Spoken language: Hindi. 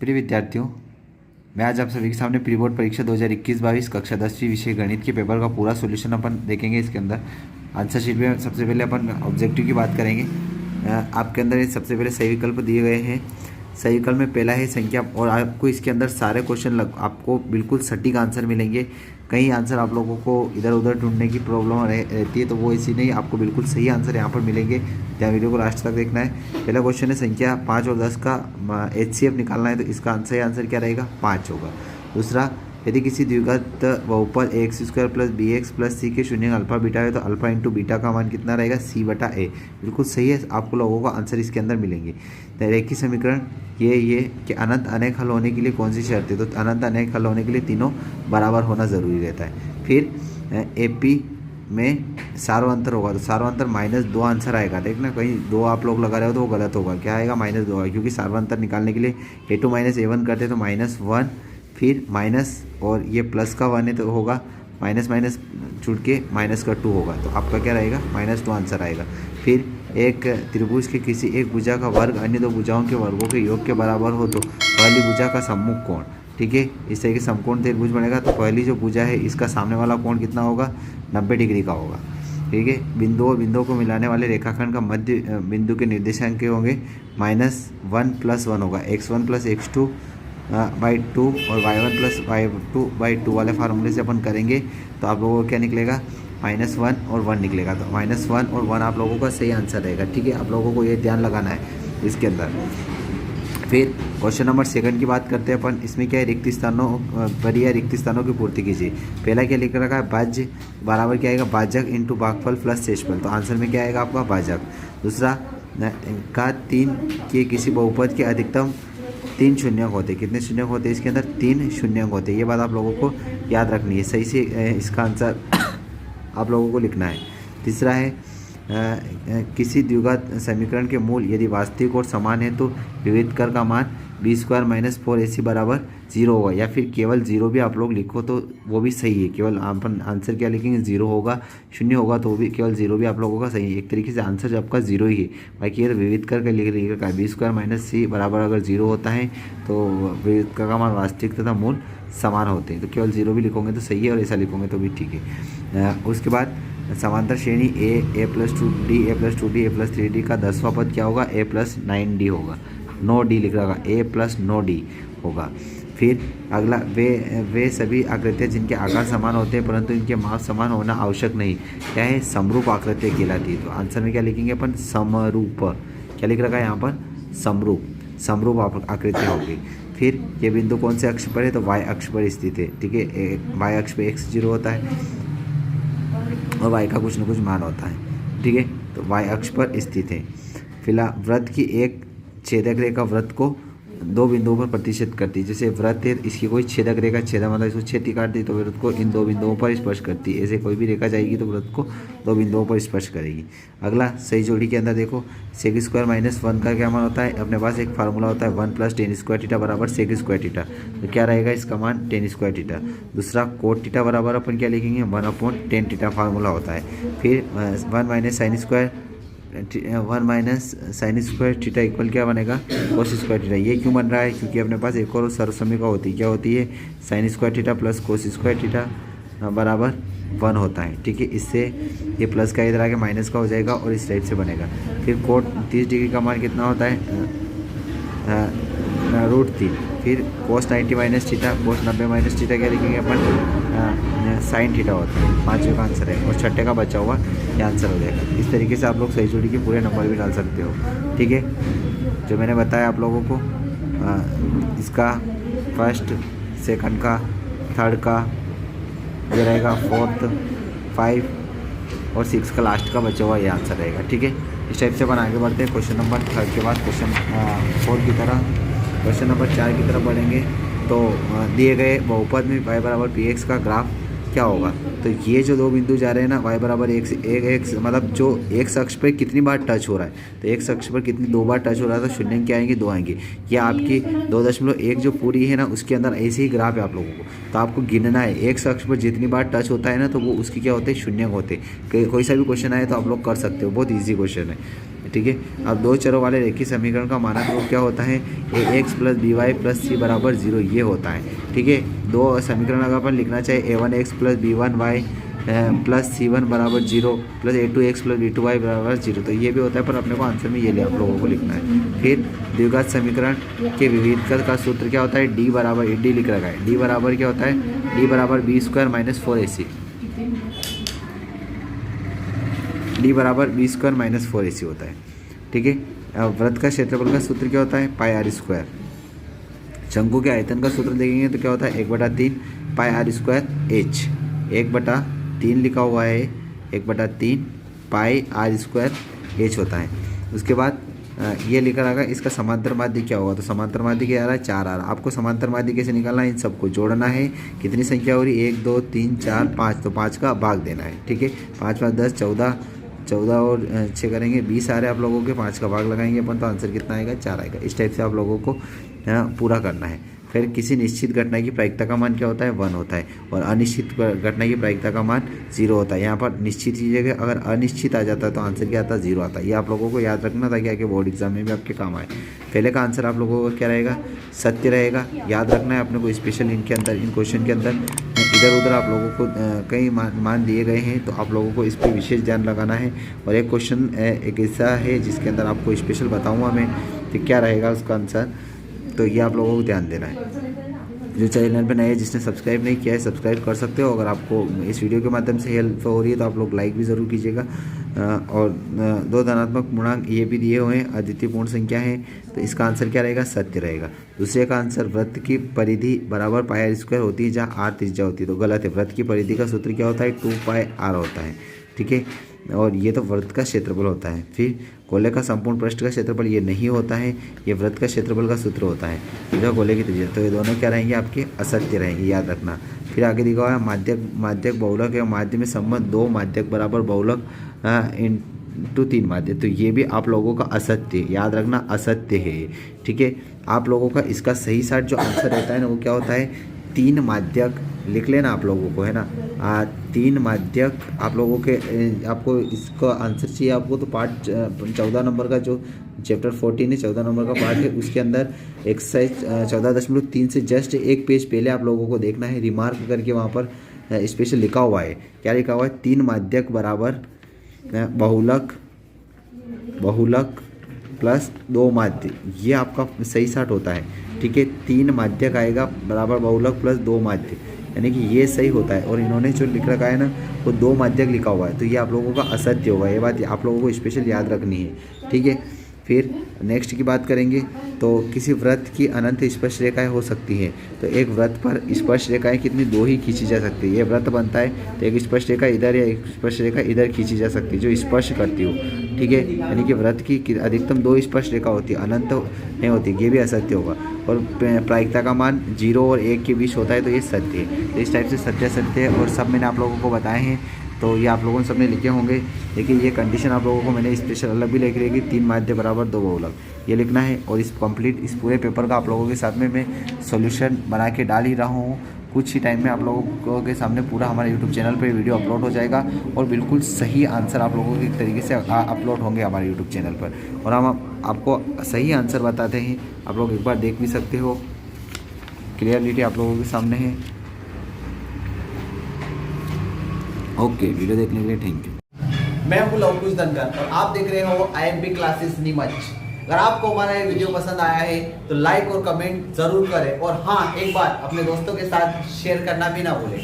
प्रिय विद्यार्थियों, मैं आज आप सभी के सामने प्री बोर्ड परीक्षा 2021-22 कक्षा 10वीं विषय गणित के पेपर का पूरा सॉल्यूशन अपन देखेंगे। इसके अंदर आंसर शीट में सबसे पहले अपन ऑब्जेक्टिव की बात करेंगे। आपके अंदर सबसे पहले सही विकल्प दिए गए हैं। सही विकल्प में पहला है संख्या, और आपको इसके अंदर सारे क्वेश्चन आपको बिल्कुल सटीक आंसर मिलेंगे। कई आंसर आप लोगों को इधर उधर ढूंढने की प्रॉब्लम रहती है, तो वो ऐसी नहीं, आपको बिल्कुल सही आंसर यहाँ पर मिलेंगे। यहाँ वीडियो को लास्ट तक देखना है। पहला क्वेश्चन है संख्या 5 और 10 का HCF निकालना है, तो इसका सही आंसर क्या रहेगा? 5 होगा। दूसरा, यदि किसी द्विघात बहुपद x² plus bx plus c के शून्य अल्फा बीटा है, तो अल्फा इंटू बीटा का मान कितना रहेगा? c/a। बिल्कुल सही है, आपको लोगों को आंसर इसके अंदर मिलेंगे। रेखीय समीकरण ये कि अनंत अनेक हल होने के लिए कौन सी शर्त है? तो अनंत अनेक हल होने के लिए तीनों बराबर होना ज़रूरी रहता है। फिर AP में सार्वंतर होगा, तो सार्वंतर -2 आंसर आएगा। देखना, कहीं 2 आप लोग लगा रहे हो तो वो गलत होगा। क्या आएगा? -2 आएगा, क्योंकि सार्वंतर निकालने के लिए a2 - a1 करते तो -1, फिर माइनस और ये प्लस का 1 है तो होगा माइनस माइनस छूट के -2 होगा, तो आपका क्या रहेगा? -2 आंसर आएगा। फिर एक त्रिभुज के किसी एक भुजा का वर्ग अन्य दो भुजाओं के वर्गों के योग के बराबर हो तो पहली भुजा का सम्मुख कोण, ठीक है, इस तरह के समकोण त्रिभुज बनेगा। तो पहली जो भुजा है इसका सामने वाला कोण कितना होगा? 90 डिग्री का होगा, ठीक है। बिंदुओं को मिलाने वाले रेखाखंड का मध्य बिंदु के निर्देशांक के होंगे -1 + 1 होगा, x1 + x2 बाई 2 और y1 + y2 बाई 2 वाले फार्मूले से अपन करेंगे, तो आप लोगों को क्या निकलेगा? -1 और 1 निकलेगा। तो -1 और 1 आप लोगों का सही आंसर रहेगा, ठीक है। आप लोगों को ये ध्यान लगाना है इसके अंदर। फिर क्वेश्चन नंबर 2 की बात करते हैं अपन। इसमें क्या है? रिक्त स्थानों भरिया रिक्त स्थानों की पूर्ति कीजिए। पहला क्या लिख रखा है? भाज्य बराबर क्या आएगा? भाजक इंटू भागफल प्लस शेषफल, तो आंसर में क्या आएगा आपका? भाजक। दूसरा, का 3 के किसी बहुपद के अधिकतम 3 शून्यक होते। कितने शून्यक होते हैं इसके अंदर? 3 शून्यक होते। ये बात आप लोगों को याद रखनी है, सही से इसका आंसर आप लोगों को लिखना है। तीसरा है किसी द्विघात समीकरण के मूल यदि वास्तविक और समान है तो विविध कर का मान b² - 4ac बराबर 0 होगा, या फिर केवल 0 भी आप लोग लिखो तो वो भी सही है। केवल अपन आंसर क्या लिखेंगे? 0 होगा, 0 होगा तो वो भी केवल 0 भी आप लोगों का सही है। एक तरीके से आंसर आपका 0 ही है। बाकी ये विविध कर के लिख रखा है b² - c बराबर अगर 0 होता है तो विविध कर का मान वास्तविक तथा मूल समान होते हैं, तो केवल 0 भी लिखोगे तो सही है, और ऐसा लिखोगे तो भी ठीक है। उसके बाद समांतर श्रेणी a + 2d a + 2d a + 3d का 10वां पद क्या होगा? a + 9d होगा। 9d लिख रहा होगा, a + 9d होगा। फिर अगला, वे सभी आकृतियाँ जिनके आकार समान होते हैं परंतु इनके माप समान होना आवश्यक नहीं, क्या है? समरूप आकृतियाँ कहलाती है। तो आंसर में क्या लिखेंगे अपन? समरूप। क्या लिख रखा है यहाँ पर? समरूप आकृतियाँ होगी। फिर ये बिंदु कौन से अक्ष पर है? तो y अक्ष पर स्थित है, ठीक है। y अक्ष पे x0 होता है और y का कुछ न कुछ मान होता है, ठीक है। तो y अक्ष पर स्थित है। फिलहाल वृत्त की एक छेदक रेखा वृत्त को 2 बिंदुओं पर प्रतिष्ठित करती है। जैसे वृत्त है, इसकी कोई छेदक रेखा, छेदा मतलब इसको छेदी काटती, तो वृत्त को इन 2 बिंदुओं पर स्पर्श करती है। ऐसे कोई भी रेखा जाएगी तो वृत्त को 2 बिंदुओं पर स्पर्श करेगी। अगला, सही जोड़ी के अंदर देखो, sec² - 1 का क्या मान होता है? अपने पास एक फार्मूला होता है 1 + tan² थीटा बराबर sec² थीटा, तो क्या रहेगा इसका मान? tan² theta. दूसरा, cot थीटा बराबर अपन क्या लिखेंगे? 1/tan थीटा फार्मूला होता है। फिर 1 - sin² थीटा इक्वल क्या बनेगा? cos² theta. ये क्यों बन रहा है? क्योंकि अपने पास एक और सर्वसमीका होती है, क्या होती है? sin² theta plus cos² theta बराबर 1 होता है, ठीक है। इससे ये प्लस का इधर आके माइनस का हो जाएगा और इस टाइप से बनेगा। फिर कोट 30 डिग्री का मान कितना होता है? √3। फिर cos 90 - थीटा, cos 90 - थीटा क्या लिखेंगे अपन? sin थीटा होता है। 5वें का आंसर है, और 6ठे का बचा हुआ ये आंसर हो जाएगा। इस तरीके से आप लोग सही जोड़ी के पूरे नंबर भी डाल सकते हो, ठीक है। जो मैंने बताया आप लोगों को, इसका फर्स्ट, सेकंड का, थर्ड का, ये रहेगा 4th, 5 और 6 का लास्ट का बचा हुआ ये आंसर रहेगा, ठीक है। इस टाइप से अपन आगे बढ़ते हैं। क्वेश्चन नंबर 3 के बाद क्वेश्चन 4 की तरह क्वेश्चन नंबर 4 की तरफ बढ़ेंगे। तो दिए गए बहुपद में y = px का ग्राफ क्या होगा? तो ये जो 2 बिंदु जा रहे हैं ना, y = x मतलब जो x अक्ष पर कितनी बार टच हो रहा है, तो x अक्ष पर कितनी 2 बार टच हो रहा है, तो शून्य क्या आएंगे? 2 आएंगे। ये आपकी 2.1 जो पूरी है ना, उसके अंदर ऐसे ही ग्राफ है आप लोगों को, तो आपको गिनना है x अक्ष पर जितनी बार टच होता है ना, तो वो उसकी क्या होते हैं? शून्य होते हैं। कोई सा भी क्वेश्चन आए तो आप लोग कर सकते हो, बहुत ईजी क्वेश्चन है, ठीक है। अब दो चरों वाले रेखीय समीकरण का मानक रूप क्या होता है, ax plus by plus c बराबर 0 ये होता है, ठीक है। दो समीकरण अगर अपन लिखना चाहे a1x plus b1y plus c1 बराबर 0 प्लस a2x प्लस b2y बराबर 0, तो ये भी होता है, पर अपने को आंसर में ये आप लोगों को लिखना है। फिर द्विघात समीकरण के विविधता का सूत्र क्या होता है, d बराबर d लिख रखा है, d बराबर क्या होता है, d बराबर b square minus 4ac, d बराबर b स्क्वायर माइनस 4ac होता है, ठीक है। वृत्त का क्षेत्रफल का सूत्र क्या होता है, पाई आर स्क्वायर। शंकु के आयतन का सूत्र देखेंगे तो क्या होता है, 1/3 पाई आर स्क्वायर एच, 1/3 लिखा हुआ है, 1/3 पाई आर स्क्वायर एच होता है। उसके बाद ये लिखा रहेगा इसका समांतर माध्य क्या होगा, तो समांतर माध्य क्या आ रहा है, 4 आ रहा है। आपको समांतर माध्य कैसे निकालना है, इन सबको जोड़ना है, कितनी संख्या हो रही है, 1 2 3 4 5, तो 5 का भाग देना है, ठीक है। 5 5 10 14 14 और 6 करेंगे 20 आ रहे हैं आप लोगों के, 5 का भाग लगाएंगे अपन तो आंसर कितना आएगा, 4 आएगा। इस टाइप से आप लोगों को पूरा करना है। फिर किसी निश्चित घटना की प्रायिकता का मान क्या होता है, 1 होता है, और अनिश्चित घटना की प्रायिकता का मान 0 होता है। यहाँ पर निश्चित की जगह अगर अनिश्चित आ जाता है तो आंसर क्या आता है, 0 आता है। ये आप लोगों को याद रखना ताकि आगे बोर्ड एग्जाम में भी आपके काम आए। पहले का आंसर आप लोगों का क्या रहेगा, सत्य रहेगा, याद रखना है अपने को। स्पेशल इनके अंदर, इन क्वेश्चन के अंदर इधर उधर आप लोगों को कई मान दिए गए हैं, तो आप लोगों को इस पर विशेष ध्यान लगाना है। और एक क्वेश्चन एक ऐसा है जिसके अंदर आपको स्पेशल बताऊँगा मैं कि क्या रहेगा उसका आंसर, तो ये आप लोगों को ध्यान देना है। जो चैनल पे नए हैं, जिसने सब्सक्राइब नहीं किया है सब्सक्राइब कर सकते हो। अगर आपको इस वीडियो के माध्यम से हेल्प हो रही है तो आप लोग लाइक भी ज़रूर कीजिएगा। और दो धनात्मक पूर्णांक ये भी दिए हुए हैं, अद्वितीय पूर्ण संख्या है, तो इसका आंसर क्या रहेगा, सत्य रहेगा। दूसरे का आंसर वृत्त की परिधि बराबर पाई आर स्क्वायर होती है जहाँ आर त्रिज्या होती है, तो गलत है। वृत्त की परिधि का सूत्र क्या होता है, 2 पाई आर होता है, ठीक है। और ये तो वृत्त का क्षेत्रफल होता है। फिर गोले का संपूर्ण पृष्ठ का क्षेत्रफल ये नहीं होता है, ये वृत्त का क्षेत्रफल का सूत्र होता है जो गोले की त्रिज्या, तो ये दोनों क्या रहेंगे, आपके असत्य रहेंगे, याद रखना। फिर आगे दिखा हुआ है माध्यक बहुलक है, माध्य में संबंध 2 माध्यक बराबर बहुलक इंटू 3 माध्य, तो ये भी आप लोगों का असत्य, याद रखना असत्य है, ठीक है। आप लोगों का इसका सही साइड जो आंसर रहता है ना वो क्या होता है, 3 माध्यक लिख लेना आप लोगों को, है ना। 3 माध्यक आप लोगों के, आपको इसका आंसर चाहिए आपको, तो पार्ट 14 नंबर का जो चैप्टर 14 है, 14 नंबर का पार्ट है, उसके अंदर एक्सरसाइज 14.3 से जस्ट एक पेज पहले आप लोगों को देखना है, रिमार्क करके वहाँ पर स्पेशल लिखा हुआ है। क्या लिखा हुआ है, 3 माध्यक बराबर बहुलक प्लस 2 माध्य, ये आपका सही साठ होता है, ठीक है। 3 माध्यक आएगा बराबर बहुलक प्लस 2 माध्य, यानी कि ये सही होता है। और इन्होंने जो लिख रखा है ना वो 2 माध्यक लिखा हुआ है, तो ये आप लोगों का असत्य होगा, ये बात आप लोगों को स्पेशल याद रखनी है, ठीक है। फिर नेक्स्ट की बात करेंगे तो किसी वृत्त की अनंत स्पर्श रेखाएं हो सकती हैं, तो एक वृत्त पर स्पर्श रेखाएं कितनी, 2 ही खींची जा सकती है। ये वृत्त बनता है तो एक स्पर्श रेखा इधर या एक स्पर्श रेखा इधर खींची जा सकती है जो स्पर्श करती हो, ठीक है। यानी कि वृत्त की अधिकतम 2 स्पर्श रेखा होती है, अनंत नहीं होती, ये भी असत्य होगा। और प्रायिकता का मान 0 और 1 के बीच होता है, तो ये सत्य है। तो इस टाइप से सत्य सत्य और सब मैंने आप लोगों को बताए हैं, तो ये आप लोगों ने सबने लिखे होंगे। देखिए ये कंडीशन आप लोगों को मैंने स्पेशल अलग भी लिख रहेगी, 3 माध्य बराबर 2 बहुलक, ये लिखना है। और इस कंप्लीट इस पूरे पेपर का आप लोगों के साथ में मैं सॉल्यूशन बना के डाल ही रहा हूँ। कुछ ही टाइम में आप लोगों के सामने पूरा हमारे यूट्यूब चैनल पर वीडियो अपलोड हो जाएगा, और बिल्कुल सही आंसर आप लोगों के तरीके से अपलोड होंगे हमारे यूट्यूब चैनल पर, और हम आपको सही आंसर बताते हैं। आप लोग एक बार देख भी सकते हो, क्लियरलिटी आप लोगों के सामने है। ओके, वीडियो देखने के लिए थैंक यू। मैं हूं लवकुश धनकर और आप देख रहे हो IMP क्लासेस नीमच। अगर आपको हमारा ये वीडियो पसंद आया है तो लाइक और कमेंट जरूर करें, और हाँ, एक बार अपने दोस्तों के साथ शेयर करना भी ना भूलें।